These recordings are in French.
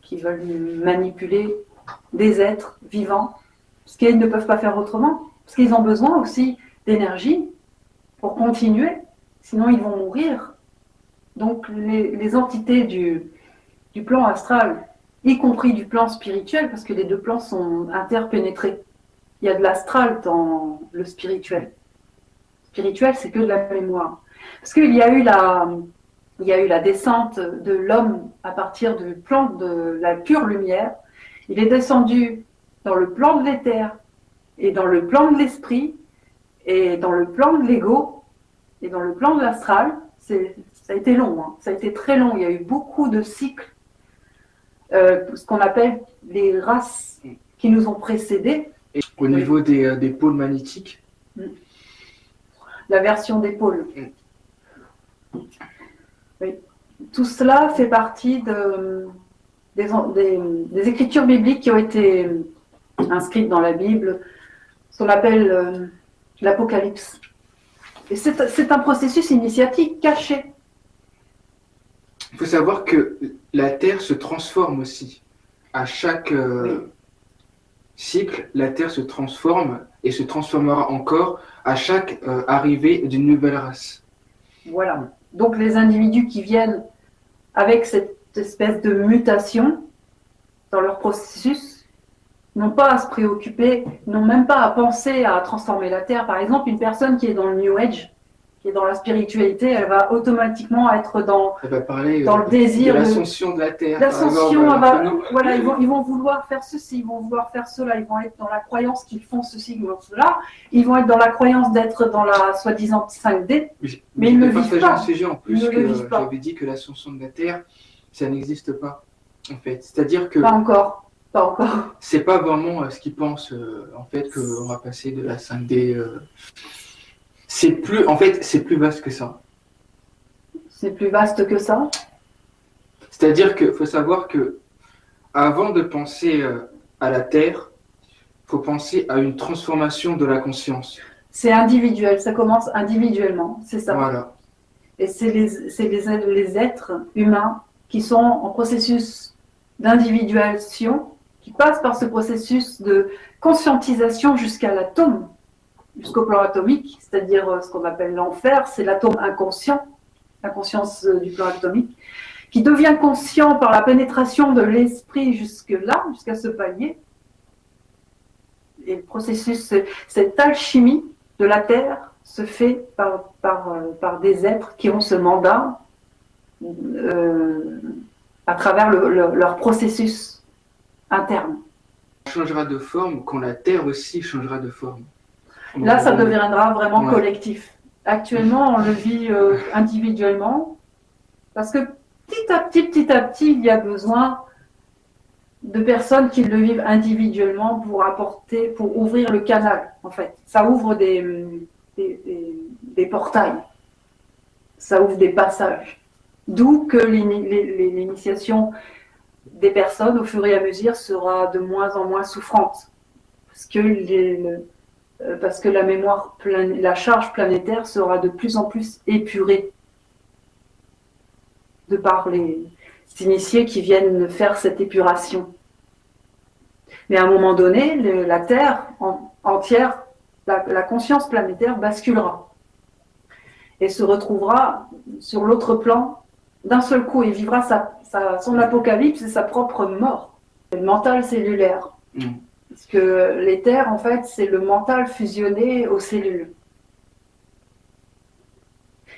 qui veulent manipuler des êtres vivants, parce qu'ils ne peuvent pas faire autrement, parce qu'ils ont besoin aussi d'énergie pour continuer, sinon ils vont mourir. Donc les entités du plan astral, y compris du plan spirituel, parce que les deux plans sont interpénétrés. Il y a de l'astral dans le spirituel. Spirituel, c'est que de la mémoire. Parce qu'il y a eu la descente de l'homme à partir du plan de la pure lumière. Il est descendu dans le plan de l'éther et dans le plan de l'esprit et dans le plan de l'ego et dans le plan de l'astral. Ça a été long, hein. Ça a été très long. Il y a eu beaucoup de cycles, ce qu'on appelle les races qui nous ont précédés. Et au niveau des pôles magnétiques, la version des pôles. Oui. Tout cela fait partie des écritures bibliques qui ont été inscrites dans la Bible, ce qu'on appelle l'Apocalypse. Et c'est un processus initiatique caché. Il faut savoir que la Terre se transforme aussi. À chaque cycle, la Terre se transforme et se transformera encore à chaque arrivée d'une nouvelle race. Voilà. Donc les individus qui viennent avec cette espèce de mutation dans leur processus n'ont pas à se préoccuper, n'ont même pas à penser à transformer la Terre. Par exemple, une personne qui est dans le New Age, qui est dans la spiritualité, elle va automatiquement être dans le désir de l'ascension de la Terre. L'ascension, voilà, ils vont vouloir faire ceci, ils vont vouloir faire cela, ils vont être dans la croyance qu'ils font ceci, qu'ils font cela, ils vont être dans la croyance d'être dans la soi-disant 5D, mais ils ne le vivent pas. Un sujet en plus que j'avais dit que l'ascension de la Terre, ça n'existe pas, en fait. C'est-à-dire que... Pas encore. C'est pas vraiment ce qu'ils pensent, en fait, qu'on va passer de la 5D... C'est plus vaste que ça. C'est plus vaste que ça. C'est-à-dire qu'il faut savoir que avant de penser à la Terre, il faut penser à une transformation de la conscience. C'est individuel, ça commence individuellement, c'est ça. Voilà. Et c'est les êtres humains qui sont en processus d'individuation, qui passent par ce processus de conscientisation jusqu'à l'atome, jusqu'au plan atomique, c'est-à-dire ce qu'on appelle l'enfer, c'est l'atome inconscient, la conscience du plan atomique, qui devient conscient par la pénétration de l'esprit jusque-là, jusqu'à ce palier. Et le processus, cette alchimie de la Terre se fait par des êtres qui ont ce mandat à travers leur processus interne. Ça changera de forme quand la Terre aussi changera de forme. Là, ça deviendra vraiment collectif. Actuellement, on le vit individuellement, parce que petit à petit, il y a besoin de personnes qui le vivent individuellement pour ouvrir le canal, en fait. Ça ouvre des portails, ça ouvre des passages. D'où que l'initiation des personnes, au fur et à mesure, sera de moins en moins souffrante. Parce que la mémoire, la charge planétaire sera de plus en plus épurée de par les initiés qui viennent faire cette épuration. Mais à un moment donné, la Terre entière, la conscience planétaire basculera et se retrouvera sur l'autre plan d'un seul coup et vivra son apocalypse et sa propre mort. Le mental cellulaire. Parce que l'éther, en fait, c'est le mental fusionné aux cellules.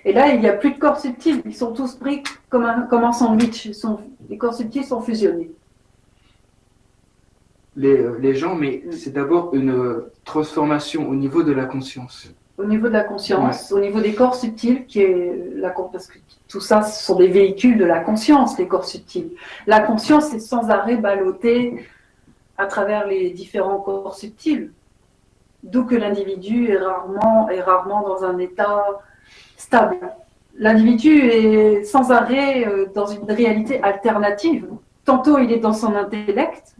Et là, il n'y a plus de corps subtils. Ils sont tous pris comme un sandwich. Les corps subtils sont fusionnés. Les gens, mais c'est d'abord une transformation au niveau de la conscience. Au niveau de la conscience, au niveau des corps subtils, parce que tout ça, ce sont des véhicules de la conscience, les corps subtils. La conscience est sans arrêt ballottée à travers les différents corps subtils, d'où que l'individu est rarement dans un état stable. L'individu est sans arrêt dans une réalité alternative. Tantôt il est dans son intellect,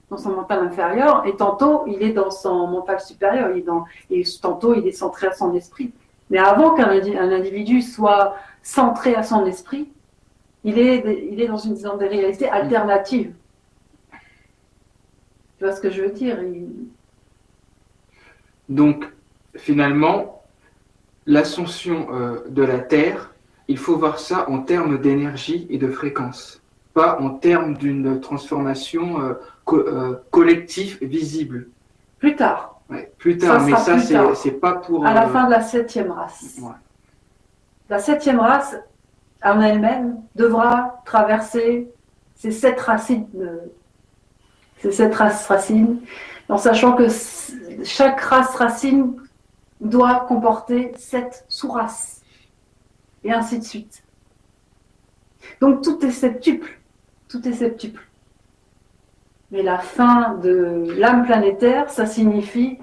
dans son mental inférieur, et tantôt il est dans son mental supérieur, et tantôt il est centré à son esprit. Mais avant qu'un individu soit centré à son esprit, il est dans des réalités alternatives. Tu vois ce que je veux dire? Donc, finalement, l'ascension de la Terre, il faut voir ça en termes d'énergie et de fréquence, pas en termes d'une transformation collective visible. Plus tard. Ouais, plus tard, mais ça, c'est pas pour. À la fin de la 7e race. Ouais. La 7e race, en elle-même, devra traverser ces 7 racines, en sachant que chaque race racine doit comporter 7 sous-races, et ainsi de suite. Donc tout est septuple, tout est septuple. Mais la fin de l'âme planétaire, ça signifie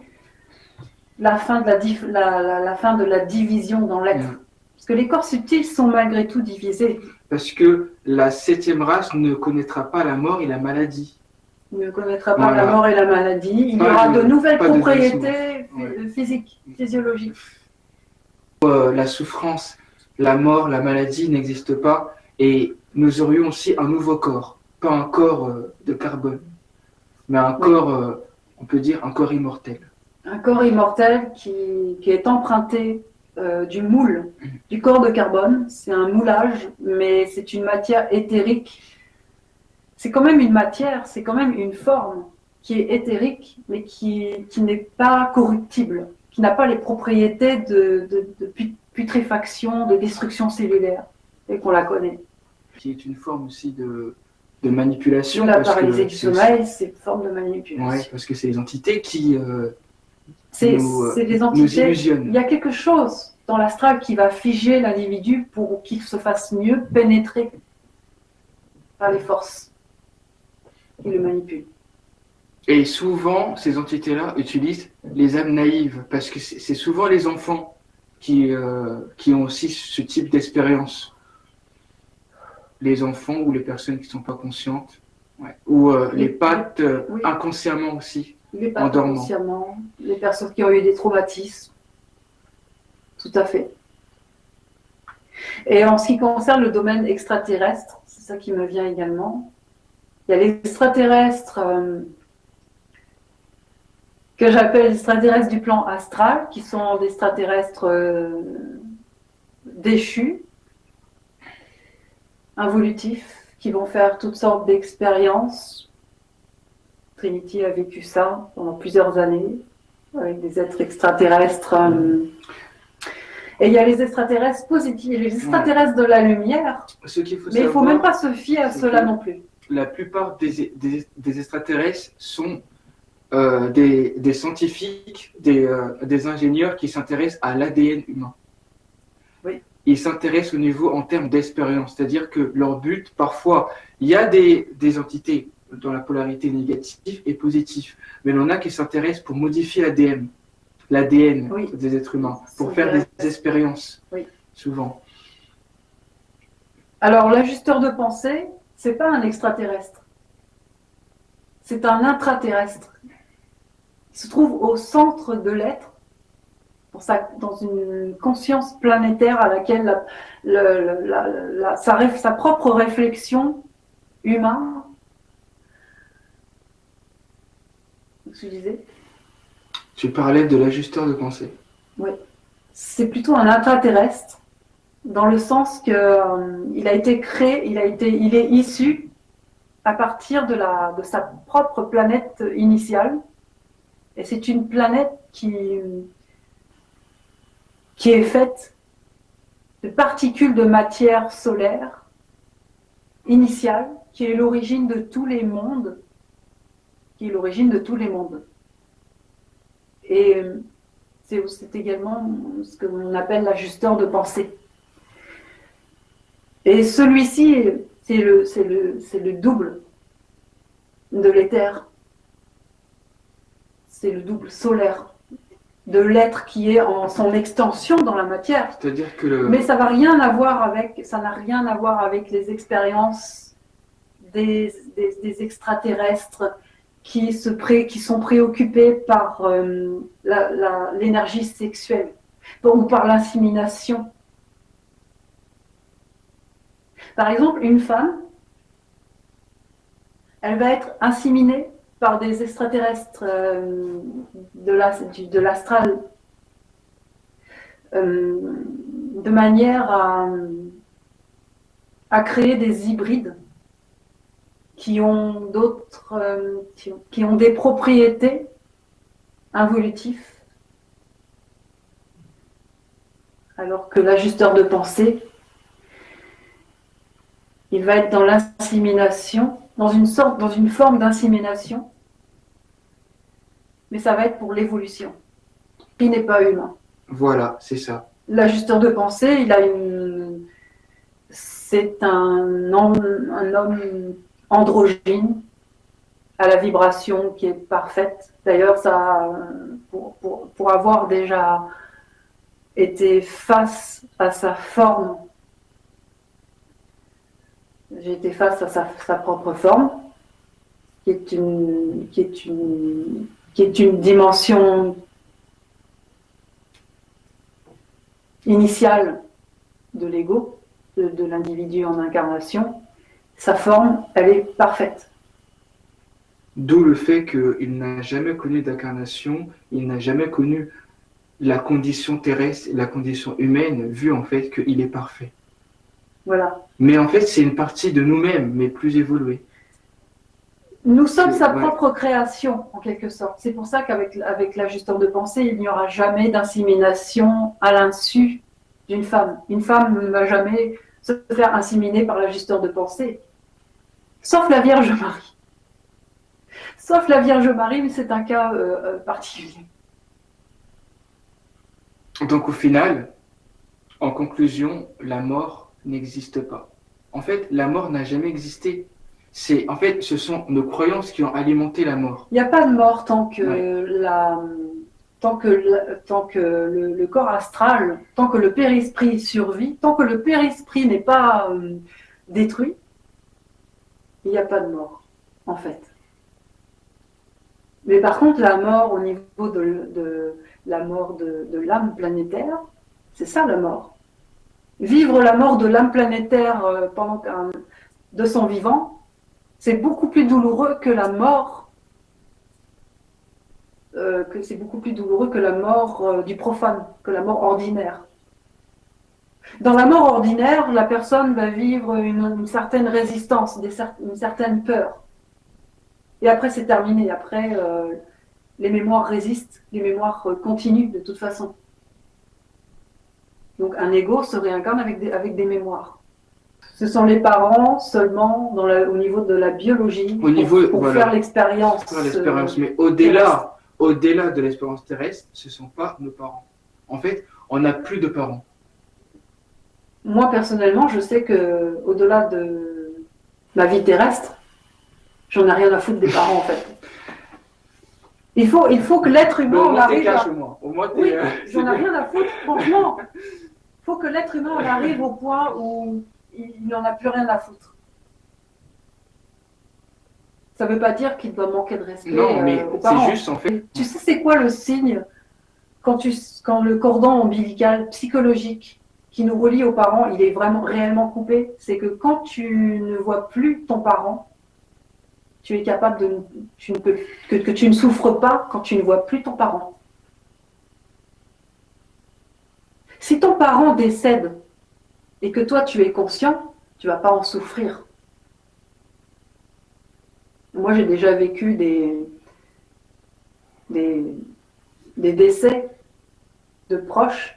la fin de la division dans l'être. Parce que les corps subtils sont malgré tout divisés. Parce que la 7e race ne connaîtra pas la mort et la maladie. Il ne connaîtra pas la mort et la maladie. Il y aura de nouvelles propriétés physiques, physiologiques. La souffrance, la mort, la maladie n'existent pas. Et nous aurions aussi un nouveau corps. Pas un corps de carbone, mais un corps, on peut dire, un corps immortel. Un corps immortel qui est emprunté du moule, du corps de carbone. C'est un moulage, mais c'est une matière éthérique. C'est quand même une matière, c'est quand même une forme qui est éthérique, mais qui n'est pas corruptible, qui n'a pas les propriétés de putréfaction, de destruction cellulaire, et qu'on la connaît. Qui est une forme aussi de manipulation. La paralysie du sommeil, c'est une forme de manipulation. Oui, parce que c'est les entités qui c'est des entités, nous illusionnent. Il y a quelque chose dans l'astral qui va figer l'individu pour qu'il se fasse mieux pénétrer par les forces qui le manipulent. Et souvent, ces entités-là utilisent les âmes naïves, parce que c'est souvent les enfants qui ont aussi ce type d'expérience. Les enfants ou les personnes qui ne sont pas conscientes, ou les pattes inconsciemment aussi, les pattes inconsciemment, les personnes qui ont eu des traumatismes, tout à fait. Et en ce qui concerne le domaine extraterrestre, c'est ça qui me vient également, il y a les extraterrestres que j'appelle les extraterrestres du plan astral, qui sont des extraterrestres déchus, involutifs, qui vont faire toutes sortes d'expériences. Trinity a vécu ça pendant plusieurs années, avec des êtres extraterrestres. Et il y a les extraterrestres positifs, les extraterrestres de la lumière, mais il ne faut même pas se fier à cela non plus. La plupart des extraterrestres sont des scientifiques, des ingénieurs qui s'intéressent à l'ADN humain. Oui. Ils s'intéressent au niveau en termes d'expérience, c'est-à-dire que leur but, parfois, il y a des entités dans la polarité négative et positive, mais il y en a qui s'intéressent pour modifier l'ADN des êtres humains, pour faire des expériences, souvent. Alors, l'ajusteur de pensée, c'est pas un extraterrestre, c'est un intraterrestre. Il se trouve au centre de l'être, dans une conscience planétaire à laquelle sa propre réflexion humaine. Tu disais ? Tu parlais de l'ajusteur de pensée. Oui. C'est plutôt un intraterrestre, dans le sens qu'il a été créé, il est issu à partir de sa propre planète initiale. Et c'est une planète qui est faite de particules de matière solaire initiale, qui est l'origine de tous les mondes, Et c'est également ce que l'on appelle l'ajusteur de pensée. Et celui-ci, c'est le double de l'éther. C'est le double solaire de l'être qui est en son extension dans la matière. C'est-à-dire que Mais ça n'a rien à voir avec les expériences des extraterrestres qui sont préoccupés par l'énergie sexuelle ou par l'insémination. Par exemple, une femme, elle va être inséminée par des extraterrestres de l'astral de manière à créer des hybrides qui ont qui ont des propriétés involutives, alors que l'ajusteur de pensée, il va être dans l'insémination, dans une forme d'insémination, mais ça va être pour l'évolution, qui n'est pas humain. Voilà, c'est ça. L'ajusteur de pensée, c'est un homme androgyne à la vibration qui est parfaite. D'ailleurs, pour avoir déjà été face à sa forme, j'ai été face à sa propre forme, qui est une dimension initiale de l'ego, de l'individu en incarnation. Sa forme, elle est parfaite. D'où le fait qu'il n'a jamais connu d'incarnation, il n'a jamais connu la condition terrestre, la condition humaine, vu en fait qu'il est parfait. Voilà. Mais en fait, c'est une partie de nous-mêmes, mais plus évoluée. Nous sommes sa propre création, en quelque sorte. C'est pour ça qu'avec l'ajusteur de pensée, il n'y aura jamais d'insémination à l'insu d'une femme. Une femme ne va jamais se faire inséminer par l'ajusteur de pensée. Sauf la Vierge Marie. Sauf la Vierge Marie, mais c'est un cas particulier. Donc au final, en conclusion, la mort n'existe pas. En fait, la mort n'a jamais existé. En fait, ce sont nos croyances qui ont alimenté la mort. Il n'y a pas de mort tant que le corps astral, tant que le périsprit survit, tant que le périsprit n'est pas détruit, il n'y a pas de mort, en fait. Mais par contre, la mort au niveau de la mort de l'âme planétaire, c'est ça la mort. Vivre la mort de l'âme planétaire de son vivant, c'est beaucoup plus douloureux que la mort, c'est beaucoup plus douloureux que la mort du profane, que la mort ordinaire. Dans la mort ordinaire, la personne va vivre une certaine résistance, une certaine peur. Et après, c'est terminé. Après, les mémoires résistent, les mémoires continuent de toute façon. Donc un ego se réincarne avec des mémoires. Ce sont les parents seulement au niveau de la biologie pour faire l'expérience. Mais au-delà de l'expérience terrestre, ce ne sont pas nos parents. En fait, on n'a plus de parents. Moi, personnellement, je sais qu'au-delà de ma vie terrestre, j'en ai rien à foutre des parents, en fait. Il faut que l'être humain en arrive à... Oui, j'en ai rien à foutre, franchement. Il faut que l'être humain en arrive au point où il n'en a plus rien à foutre. Ça ne veut pas dire qu'il doit manquer de respect aux parents. C'est juste en fait... Tu sais c'est quoi le signe quand le cordon ombilical psychologique qui nous relie aux parents, il est vraiment réellement coupé? C'est que quand tu ne vois plus ton parent, tu es capable que tu ne souffres pas quand tu ne vois plus ton parent. Si ton parent décède et que toi tu es conscient, tu ne vas pas en souffrir. Moi j'ai déjà vécu des décès de proches.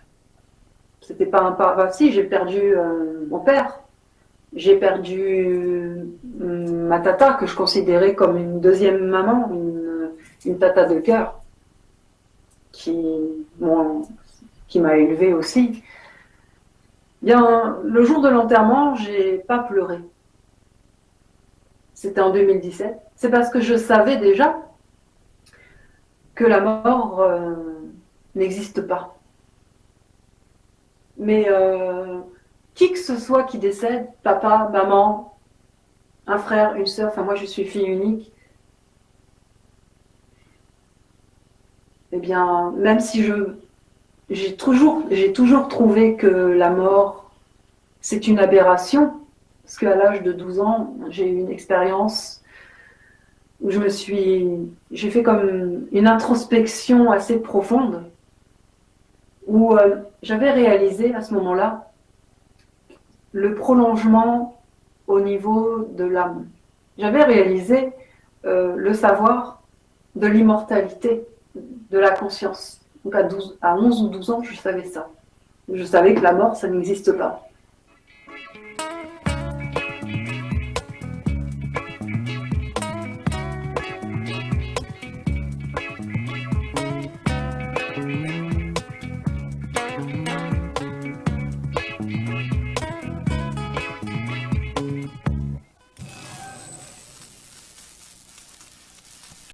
C'était pas un parent. Si, j'ai perdu mon père. J'ai perdu ma tata, que je considérais comme une deuxième maman, une tata de cœur, qui m'a élevée aussi. Bien, le jour de l'enterrement, j'ai pas pleuré. C'était en 2017. C'est parce que je savais déjà que la mort n'existe pas. Mais qui que ce soit qui décède, papa, maman, un frère, une sœur, enfin moi je suis fille unique, eh bien, même si j'ai toujours trouvé que la mort, c'est une aberration, Parce qu'à l'âge de 12 ans, j'ai eu une expérience où j'ai fait comme une introspection assez profonde, où j'avais réalisé à ce moment-là le prolongement au niveau de l'âme. J'avais réalisé le savoir de l'immortalité, de la conscience. Donc à 11 ou 12 ans, je savais ça. Je savais que la mort, ça n'existe pas.